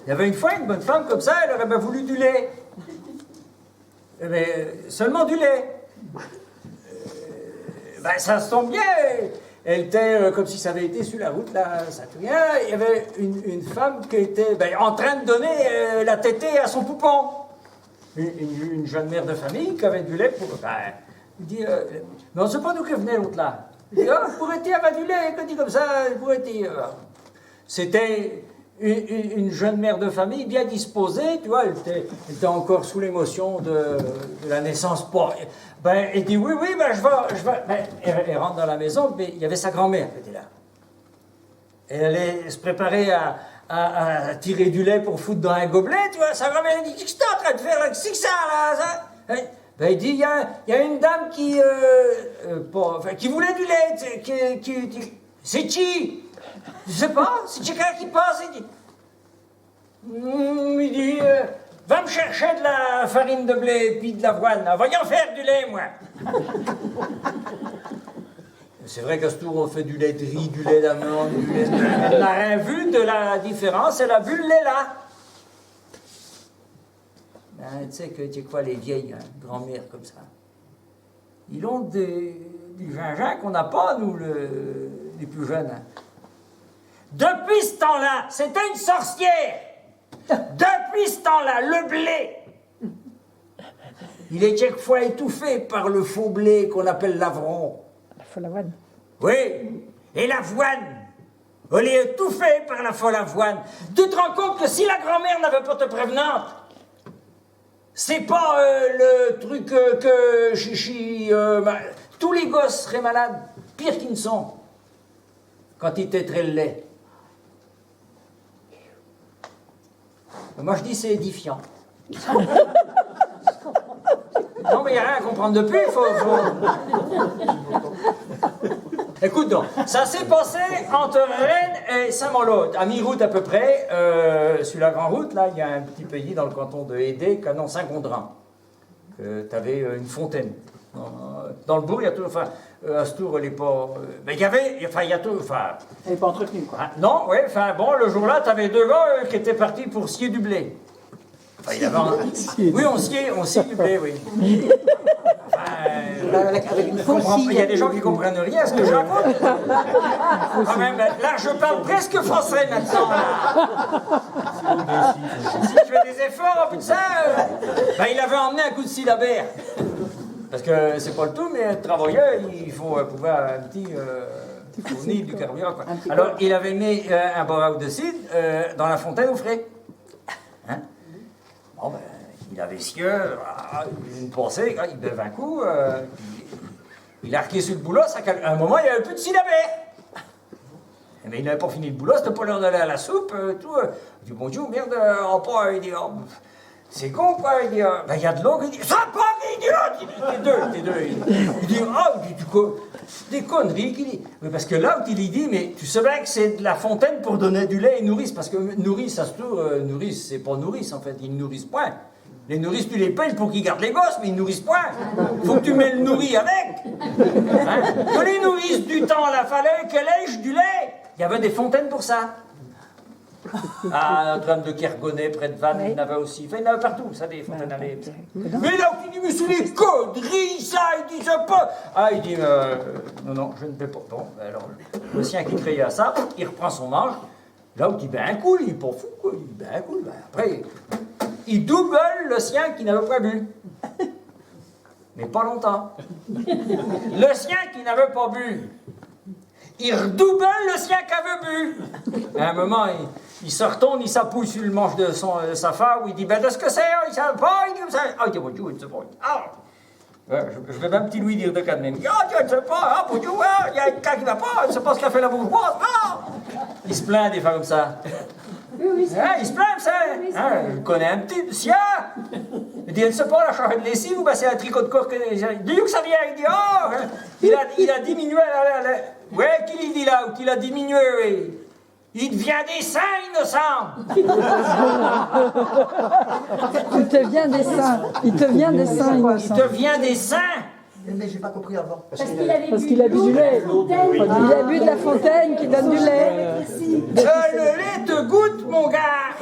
Il y avait une fois une bonne femme comme ça, elle aurait bien voulu du lait. Mais seulement du lait. Ben, ça se tombe bien. Elle était comme si ça avait été sur la route, là, ça tout bien. Il y avait une femme qui était en train de donner la tétée à son poupon. Une jeune mère de famille qui avait du lait pour... il dit, mais on ne sait pas d'où que venait l'autre là. Il dit, pourrait-il avoir du lait? Il dit comme ça, pourrait-il... C'était une jeune mère de famille bien disposée, tu vois, elle était encore sous l'émotion de la naissance. Elle dit, oui, je vais... Elle rentre dans la maison, mais il y avait sa grand-mère qui était là. Elle allait se préparer à tirer du lait pour foutre dans un gobelet, tu vois. Sa grand-mère, elle dit, qu'est-ce que tu es en train de faire là? Qu'est-ce que c'est que ça, là, ça? Il dit, il y a une dame qui voulait du lait, c'est qui? Je sais pas, c'est quelqu'un qui passe, il dit, va me chercher de la farine de blé et puis de l'avoine, voyons faire du lait, moi. C'est vrai qu'à ce tour, on fait du lait de riz, du lait d'amande, du lait de... Elle n'a rien vu de la différence, elle a vu le lait là. Ben, tu sais que, tu sais quoi, les vieilles grand-mères comme ça, ils ont des gingembre qu'on n'a pas, nous, les plus jeunes. Depuis ce temps-là, c'était une sorcière. Depuis ce temps-là, le blé, il est quelquefois étouffé par le faux blé qu'on appelle l'avron. La folle avoine. Oui, et l'avoine, elle est étouffée par la folle avoine. Tu te rends compte que si la grand-mère n'avait pas te prévenante, c'est pas le truc que chichi... tous les gosses seraient malades, pire qu'ils ne sont, quand ils téteraient le lait. Moi, je dis c'est édifiant. Non, mais il n'y a rien à comprendre depuis. Écoute donc, ça s'est passé entre Rennes et Saint-Malo, à mi-route à peu près. Sur la grande route, là, il y a un petit pays dans le canton de Hédé, canon Saint-Gondrin. Tu avais une fontaine. Dans le bourg, il y a tout... Enfin, à ce tour, elle n'est pas... mais il y avait... Enfin, il y a tout... Enfin... Elle n'est pas entretenue, quoi. Non, oui, enfin, bon, le jour-là, tu avais deux gars qui étaient partis pour scier du blé. Enfin, il y avait oui, on scie du blé, oui. Avec une fausse scie. Il y a des gens qui ne comprennent rien à ce que je raconte. Quand même, là, je parle presque français maintenant. Si je fais des efforts, en plus de ça, il avait emmené un coup de syllabaire. Parce que c'est pas le tout, mais être travailleur, il faut pouvoir un petit fournir du carburant, quoi. Alors, il avait mis un barreau de cidre dans la fontaine au frais. Hein? Bon, il avait scié, une pensée, il buvait un coup, il a arqué sur le boulot, à un moment, il n'y avait plus de syllabaire. Mais il n'avait pas fini le boulot, c'était pas l'heure d'aller à la soupe, tout. Il dit, bonjour, merde, il dit, c'est con, quoi, il dit, il y a de l'eau, il dit, ça pas, il dit, t'es deux, il dit, des conneries, qu'il dit. Mais parce que là, il dit, mais tu sais bien que c'est de la fontaine pour donner du lait et nourrice, parce que nourrice, ça se trouve, nourrice, c'est pas nourrice, en fait, ils ne nourrissent point. Les nourrices, tu les payes pour qu'ils gardent les gosses, mais ils ne nourrissent point. Faut que tu mets le nourri avec. Hein? Que les nourrices du temps, là, fallait qu'elles lèchent du lait. Il y avait des fontaines pour ça. Notre-Dame de Kergonay, près de Vannes, il y en avait aussi. Enfin, il y en avait partout, ça, des fontaines à lait. Mais là, il dit, mais c'est des conneries, ça, il dit, ça pas. Il dit, non, je ne vais pas. Bon, alors, le sien qui criait à ça, il reprend son manche. Là, il dit, un coup, il est pas fou, quoi. Il dit, un coup, après, il double le sien qui n'avait pas bu. Mais pas longtemps. Le sien qui n'avait pas bu, il redouble le sien qui avait bu. À un moment, il se retourne, il s'appuie sur le manche de sa femme, il dit, de ce que c'est, il ne savait pas, il dit, il dit, bonjour, il ne sait pas. Je vais même petit lui dire de cadmer. Il dit, tu ne sais pas, bonjour, il y a quelqu'un qui ne va pas, il ne sait pas ce qu'a fait la bourgeoise, Il se plaint des fois comme ça. Oui, il se plaint, ça. Je connais un petit sien. Il dit, elle ne sait pas, la charge de lessive, ou c'est un tricot de corps que... Il dit, où ça vient? Il dit, il a diminué, ouais, qu'il dit là, ou qu'il a diminué, oui. Il devient des saints innocents. Il te vient des saints. Il te vient des saints innocents. Il te vient des saints Mais j'ai pas compris avant. Parce qu'il a bu du lait. Il a bu de la fontaine qui donne du lait. Le lait te goûte, mon gars.